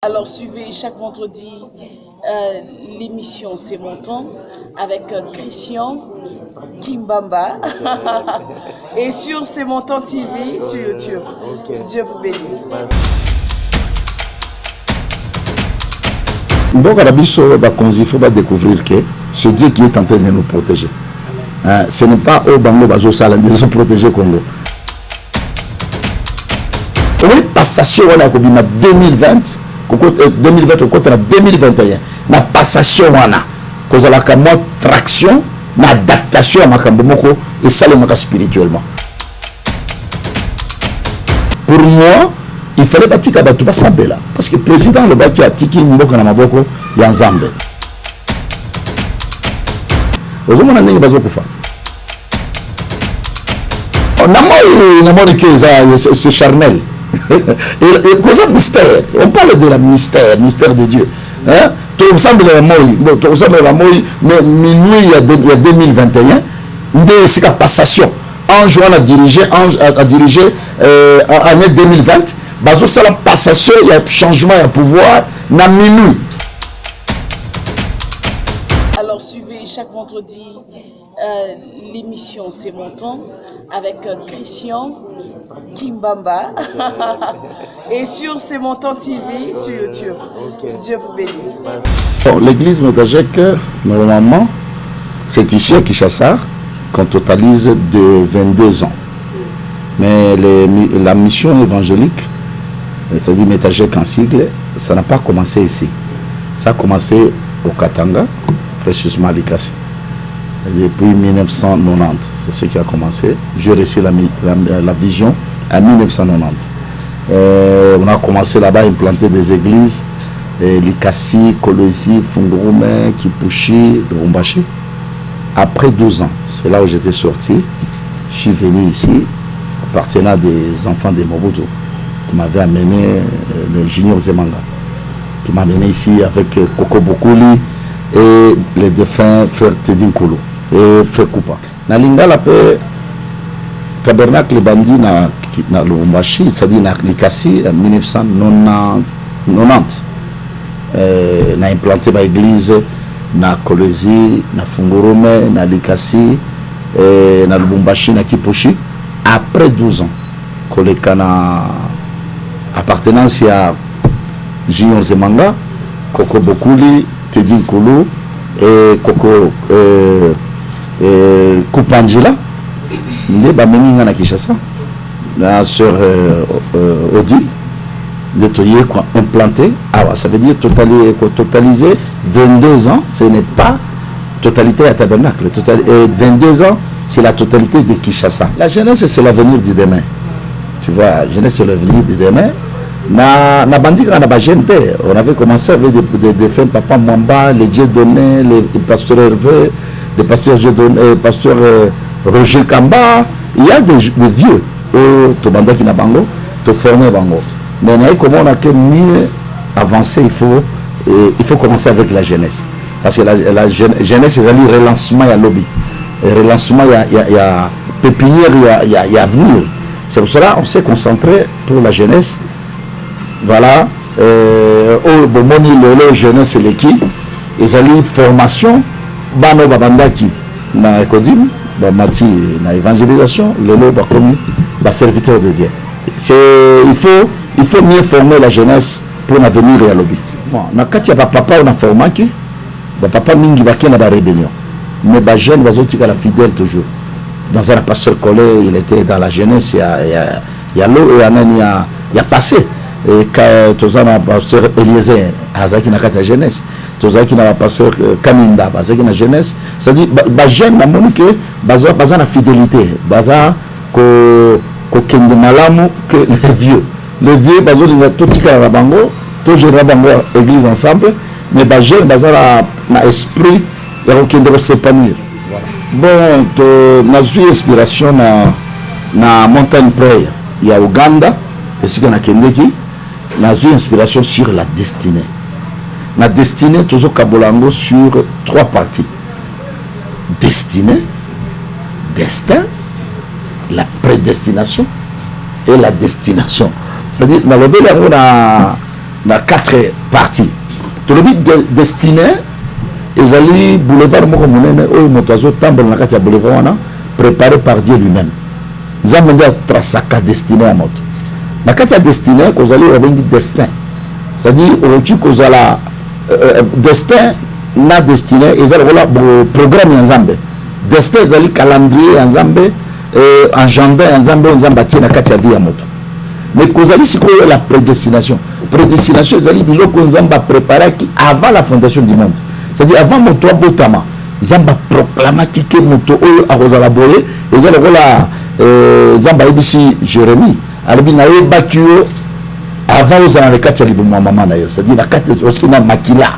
Alors suivez chaque vendredi l'émission C'est mon temps avec Christian Kimbamba et sur C'est mon temps TV sur YouTube. Dieu vous bénisse. Bon, il faut découvrir que ce Dieu qui est en train de nous protéger. Ce n'est pas au Bango Bazo Salan de se protéger Congo. Oui, passation on a 2020. 2020 contre 2021 na passation wana kozala ka mo traction na adaptation à makambo moko et ça le maka spirituellement. Pour moi il fallait batika batu basambela parce que président le baki atiki mboka na maboko ya Nzambe ozomona ndenge bazokufa on a mort que c'est charnel. Et cause mystère, on parle de la mystère de Dieu. Hein? Tout ressemble à la Moïse, tout ressemble à la Moïse, mais minuit il y a 2021, c'est la passation. Ange a dirigé en année 2020, bazo ça la passation, il y a changement, il y a pouvoir, na minuit. Alors suivez chaque vendredi l'émission C'est mon temps avec Christian Kimbamba et sur C'est mon temps TV sur YouTube. Dieu vous bénisse. Bon, l'église Métagek, normalement, c'est ici à Kinshasa qu'on totalise de 22 ans. Mais la mission évangélique, c'est-à-dire Métagek en sigle, ça n'a pas commencé ici. Ça a commencé au Katanga, précisément à Likasi. Depuis 1990, c'est ce qui a commencé. J'ai reçu la vision en 1990. On a commencé là-bas à implanter des églises, Likasi, Kolwezi, Fungurume, Kipushi, Rumbashi. Après 12 ans, c'est là où j'étais sorti. Je suis venu ici, appartenant des enfants de Mobutu, qui m'avaient amené le Junior Zemanga, qui m'a amené ici avec Koko Bokuli et les défunts frères Tedin Kolo et frère Koupa. Na Lingala pe tabernacle bandi na Lubumbashi, c'est-à-dire na Likasi en 1990. Na implanté ma église na Kolwezi, na Fungurume, na Likasi, na Lubumbashi, na Kipushi. Après 12 ans, koleka na appartenance à Junior Zemanga, Koko Bokuli, Tedin Kolo et Koko Kupangela, les bameninga na Kinshasa, la sœur Odile, nettoyer quoi, implanté. Alors ça veut dire totaliser 22 ans, ce n'est pas totalité à tabernacle. 22 ans, c'est la totalité de Kinshasa. La jeunesse, c'est l'avenir du demain. Tu vois, la jeunesse, c'est l'avenir du demain. Na bandi on avait commencé avec des femmes papa Mwamba, les Dieu donné, les pasteurs Hervé, les pasteurs pasteur Roger Kamba. Il y a des vieux au Tobanda qui n'a bango, te former bango. Mais comment on a que mieux avancer, il faut commencer avec la jeunesse. Parce que la jeunesse, c'est un relancement, il y a lobby. Et relancement, il y a pépinière, il y a avenir. C'est pour cela qu'on s'est concentré pour la jeunesse. Voilà, au Bomoni, le jeunesse et l'équipe, ils ont une formation, Bano Babandaki, na Ekodim, Bamati, na évangélisation, le lot comme serviteur de Dieu. Il faut mieux former la jeunesse pour l'avenir et à l'objet. Bon, quand il y a papa, on a formé qui, papa Mingi Baki na la rébellion. Mais les jeunes, ils la fidèle toujours. Dans un pasteur collé, il était dans la jeunesse, il y a l'eau, il y a passé. Et quand tu as un pasteur Eliezer, Azaki na la jeunesse, tu as un pasteur Kaminda, Azaki na jeunesse, c'est-à-dire les jeunes, ils ont la fidélité, ils ont kende malamu que les vieux. Les vieux, ils ont tout tika la bango, tout gérer bango église ensemble, mais les jeunes, ils ont l'esprit, ils ont s'épanouir. Bon, tu as eu inspiration na Montagne Prayer, il y a Uganda, et ce qu'on a Kendeki. N'a eu inspiration sur la destinée. La destinée, toujours Kabolango sur 3 parties. Destinée, destin, la prédestination et la destination. C'est-à-dire, dans le na 4 parties. Tout le but destiné ezali boulevard moko monene oyo moto azotambola na kati ya boulevard wana préparé par Dieu lui-même. Nzambe nde atrasaka destiné ya moto. Na kati ya destiné kozali obengi destin. C'est-à-dire okoki kozala destin na destiné ezali lokola programme ya Nzambe. Destin ezali calendrier ya Nzambe agenda ya Nzambe Nzambe atie na kati ya vie ya moto. Mais kozali sikoyo la prédestination. Prédestination ezali biloko Nzambe a préparé avant la fondation du monde. C'est-à-dire avant moto abotama Nzambe proclamaki ke moto oyo akozala boye ezali lokola Nzambe ayebisi Jérémie alobi na yebaki yo avant ozala na kati ya libumu ya mama na yo. C'est-à-dire na kati oski na makila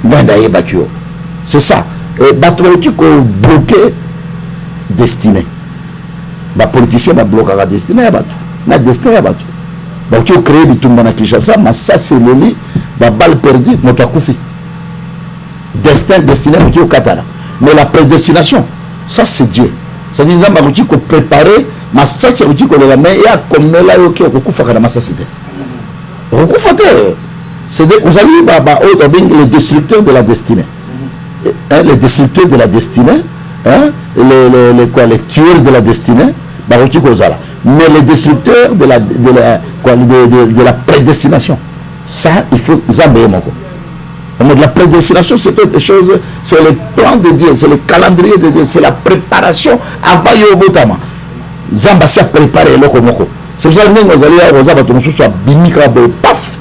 ngai nayebaki yo. C'est ça. Bato bakoki kobloke destiné. Bapoliticien bablokaka destiné ya bato na destin ya bato. Bakoki ocréer bitumba na Kinshasa masasi eleli babale perdu moto akufi. Destin destiné bakoki okatala. Mais la prédestination ça c'est Dieu. C'est-à-dire Nzambe bakoki kopréparer masasi bakoki kolela mais ya komela yo ki okokufaka na masasi te. Okufa te. C'est-à-dire vous allez les destructeurs de la destinée. Les destructeurs de la destinée, les tueurs de la destinée, mais les destructeurs de la prédestination, ça il faut Zambé moko. La prédestination c'est quelque chose, c'est le plan de Dieu, c'est le calendrier de Dieu, c'est la préparation avant Yobotama. Zamba s'est préparé loko moko. C'est pour ça que nous allons avoir soit bimika paf,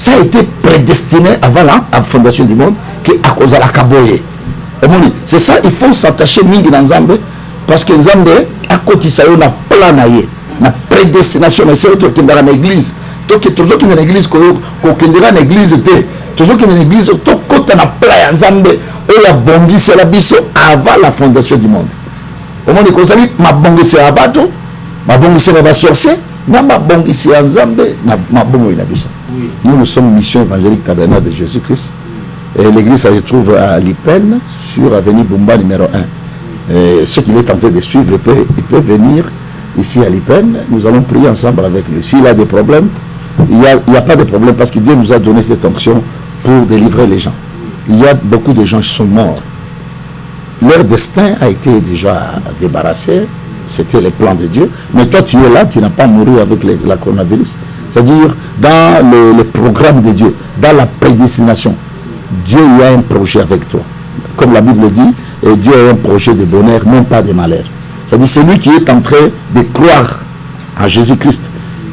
ça a été prédestiné avant la fondation du monde que à cause de la kaboye. C'est ça, il faut s'attacher mingi dans Nzambe parce que Nzambe à côté ça on a plan na prédestination mais c'est autre qui dans l'église. Donc toujours qui dans l'église ko kendera na église té. Toujours qui dans l'église to kota na plan Nzambe o ya bongisi la biso avant la fondation du monde. Au monde ko sali ma bongisi abato, ma bongisi na ba sorcier, na ma bongisi ya Nzambe na ma bongo ina biso. Nous sommes mission évangélique tabernacle de Jésus-Christ. Et l'église se trouve à Lipen, sur avenue Bumba numéro 1. Et ceux qui est en train de suivre, il peut venir ici à Lipen. Nous allons prier ensemble avec lui. S'il a des problèmes, il n'y a pas de problème parce que Dieu nous a donné cette onction pour délivrer les gens. Il y a beaucoup de gens qui sont morts. Leur destin a été déjà débarrassé. C'était le plan de Dieu. Mais toi, tu es là, tu n'as pas mouru avec la coronavirus. C'est-à-dire, dans le programme de Dieu, dans la prédestination, Dieu y a un projet avec toi. Comme la Bible dit, et Dieu a un projet de bonheur, non pas de malheur. C'est-à-dire, celui qui est en train de croire en Jésus-Christ,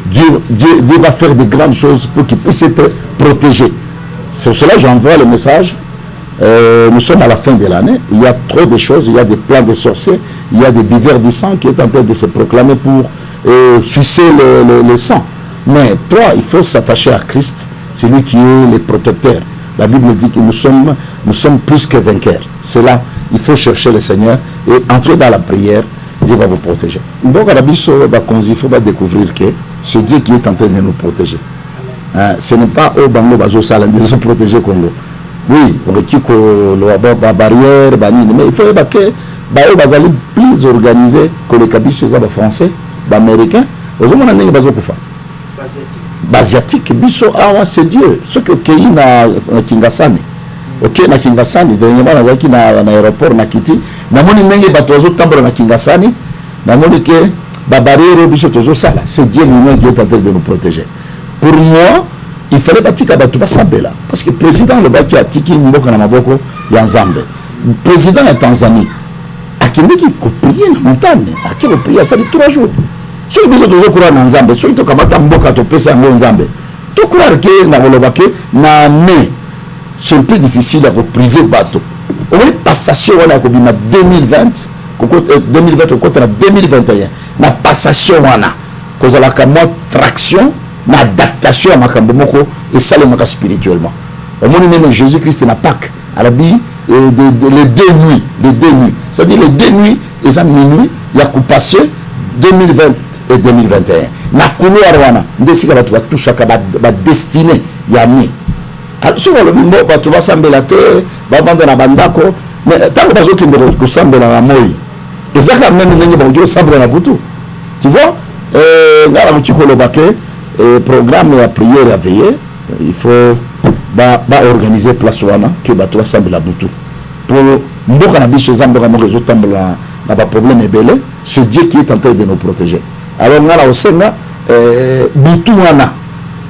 Dieu va faire de grandes choses pour qu'il puisse être protégé. C'est pour cela que j'envoie le message. Nous sommes à la fin de l'année. Il y a trop de choses. Il y a des plans de sorciers. Il y a des buveurs du sang qui est en train de se proclamer pour sucer le sang. Mais toi, il faut s'attacher à Christ. C'est lui qui est le protecteur. La Bible dit que nous sommes plus que vainqueurs. C'est là, il faut chercher le Seigneur et entrer dans la prière. Dieu va vous protéger. Donc, il faut découvrir que c'est Dieu qui est en train de nous protéger. Ce n'est pas au Bango Bazo Salan de se protéger Congo. Oui, on retient la barrière, mais il faut que les Bazali plus organisés que les cabis français, les américains. Aux hommes, on a des Basiatique, biso awa c'est Dieu. Ce que Kei na Kingasani. Ok, na Kingasani, dernièrement, na aéroport, na Kiti. Na moni nenge batozo tambra na Kingasani. Na moni ke babariero biso tozo sala. C'est Dieu lui-même qui est en train de nous protéger. Pour moi, il fallait batika batu basabela. Parce que le président le baki a tiki mboka na maboko ya Nzambe. Président de Tanzanie. Akende ki ko prier na montagne. Akende prier ça de 3 jours. Si vous avez croire dans Nzambe, si vous avez mboka to pesa ngo Nzambe. To croire que na bolobake na mais c'est plus difficile à priver bateau. On va passation wana ko bima 2020, 2020 au contre 2021. Na passation wana cause la ka traction, na adaptation à makambo moko et ça le maka spirituellement. Au monde même Jésus-Christ na Pâques à la vie les 2 nuits, c'est-à-dire les 2 nuits et à minuit, il y a passé 2020 et 2021. Na couloir wana ndesika batu batushaka ba destiné ya ni. Alors sur le bimbo batu basambela te ba vendre na bandako mais tant que bazo kinde ko sambela na moi. Ezaka même ndenge ba jo sambela na butu. Tu vois ngala mutiko lobake programme ya prière à veiller, il faut organiser place wana que bato ensemble la butu pour mboka na biso zamboka mo résoudre na ba problème ebele, c'est Dieu qui est en train de nous protéger. Alors ngala osenga butu wana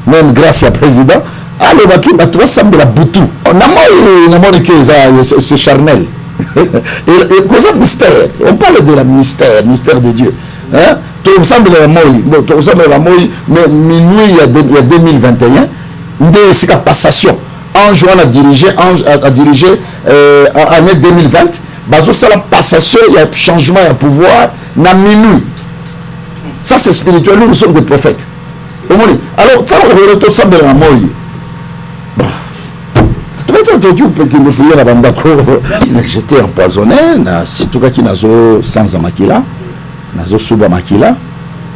même grâce à président alors baki bato ensemble la butu na moi que c'est charnel et cause mystère, on parle de la mystère de Dieu, hein. Tout ressemble à la Moïse, tout ressemble à la Moïse, mais minuit il y a 2021, c'est la passation. Ange a dirigé en année 2020, bazo ça la passation, il y a changement, il y a pouvoir, na minuit. Ça c'est spirituel, nous sommes des prophètes. Alors, ça on ressemble à la Moïse. J'étais empoisonné, surtout quand il sans makila, nazo suba makila,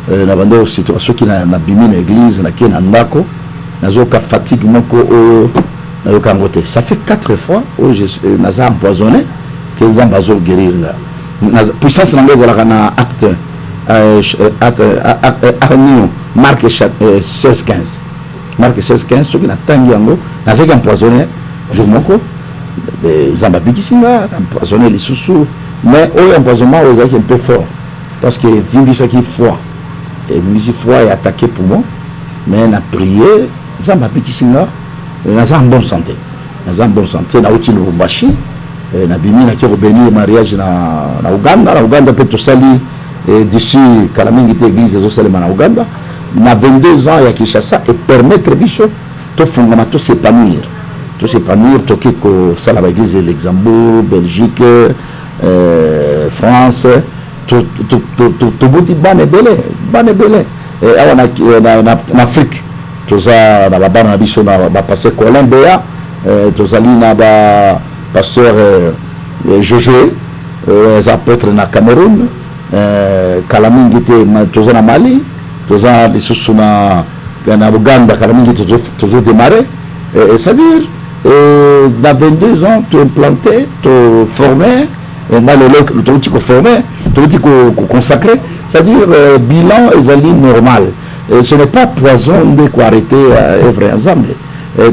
na bando situation qui na bimi na église na kena ndako, nazo ka fatigue moko na yo kangote. Ça fait 4 fois où je naza empoisonné que zambazo guérir la puissance langaise la na acte Marc 16-15. Marc 16-15 ce qui na tangi yango naza empoisonné je moko zamba bikisinga empoisonné les sous mais au empoisonnement aux un peu fort parce que vivre ça qui foi et musique foi est attaqué pour moi mais na prier zamba bikisinga naza en bonne santé na uti Lubumbashi na bimi na kero bénir mariage na Uganda peut to sali d'ici kalamingi église zo salema na Uganda na 22 ans ya Kinshasa et permettre biso to fungama to s'épanouir toki ko sala ba église Luxembourg, Belgique, France to buti bane belé en Afrique toza na ba bana biso na ba pasteur Colombia tozali na ba pasteur Josué les apôtres na Cameroun kalamingi te toza na Mali toza lisusu na Uganda kalamingi tozo démarrer c'est-à-dire dans 22 ans tu es implanté, tu es formé tu es formé, tu es consacré, c'est-à-dire bilan est normal. Ce n'est pas poison de quoi arrêter œuvre ensemble. Il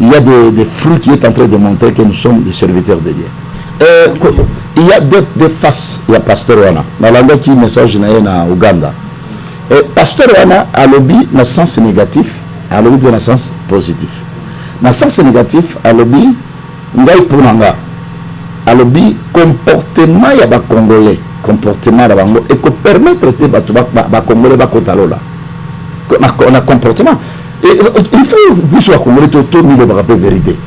y a des fruits qui est en train de montrer que nous sommes des serviteurs de Dieu. Il y a des faces, il y a pasteur Wana. Dans qui message na Uganda. Pasteur Wana a lobby dans le sens négatif, a lobby dans le sens positif. Dans le sens négatif, a lobby ngai punanga. A lobby comportement ya ba Congolais, comportement ya bango et que permettre te ba Congolais ba kotalola. On a comportement. Et il faut biso ba Congolais tout mille ba rappeler vérité.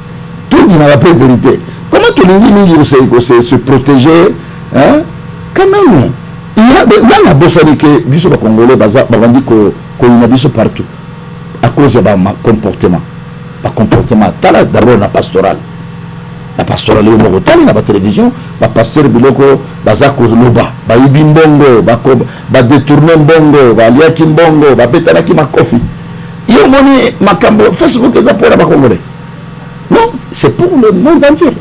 Tout dit na rappeler vérité. Comment tout l'ingi se protéger, hein? Quand même. Il y a là bossa que biso ba Congolais baza bandi ko ina biso partout à cause de ba comportement. Ba comportement tala d'abord la pastorale yo moko tali na ba télévision ba pasteur biloko baza ko loba ba ibi mbongo ba détourner mbongo ba liaki mbongo ba betana ki makofi yo moni makambo Facebook eza pour ba Congolais. Non, c'est pour le monde entier.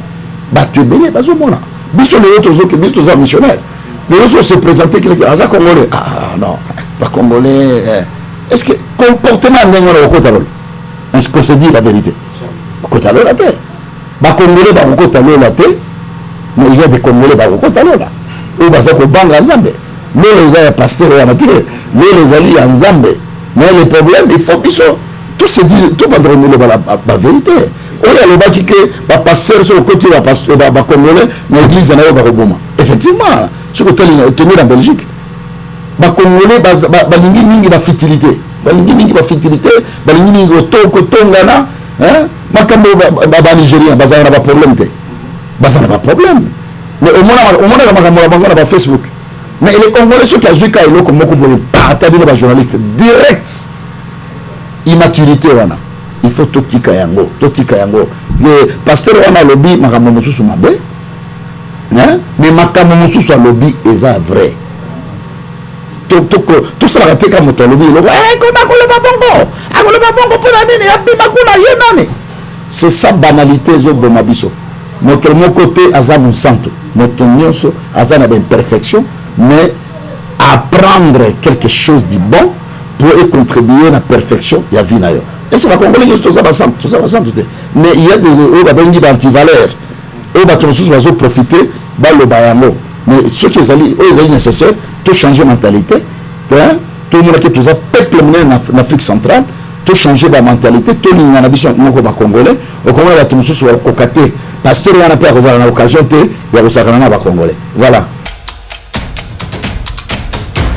Ba tu belé bazo mona biso les autres que biso za missionnaires. Les autres se présenter quelqu'un à Congolais. Ah non, pas Congolais. Est-ce que comportement n'est pas le est-ce qu'on se dit la vérité? Kotalo la terre. Ba Congolais ba kotalo la terre. Mais il y a des Congolais ba kotalo la. Ou ba ko banga Nzambe. Mais les a pasteur à la terre. Mais les alliés en Nzambe. Mais le problème il faut biso tout se dit tout pas donner la vérité. Il y a le baki que ba pasteur sur le côté ba pasteur ba Congolais mais l'église na yo ba roboma. Effectivement, ce que tu as tenu en Belgique, les Congolais, balingi mingi ba fertilité, balingi mingi otoko tongana, hein, makambo ba Nigérien, bazana ba problème té, bazana ba problème. Mais au moins la makambo na ba Facebook. Mais les Congolais ceux qui a joué ka eloko moko boye partager ba journaliste direct, immaturité wana. Il faut totika yango. Le pasteur wana lobby makambo mosusu mabe. Hein? Mais makambo mosusu a lobby eza vrai. Tout ça la teka moto lobby lo c'est ça banalité zo boma biso. Notre mon côté aza mon santo. Notre nyonso aza na ben perfection mais apprendre quelque chose de bon pour contribuer à la perfection de la vie. Et c'est la Congolais qui tout ça. Mais il y a des antivaleurs. Ils vont profiter de bayango. Mais ce qui est nécessaire, de changer de mentalité. Tout le monde qui est tout peuple en Afrique centrale, de changer de mentalité, tout le monde qui est congolais, au Congolais, tout le monde qui est cocaté. Parce que on a pas l'occasion de Congolais. Voilà.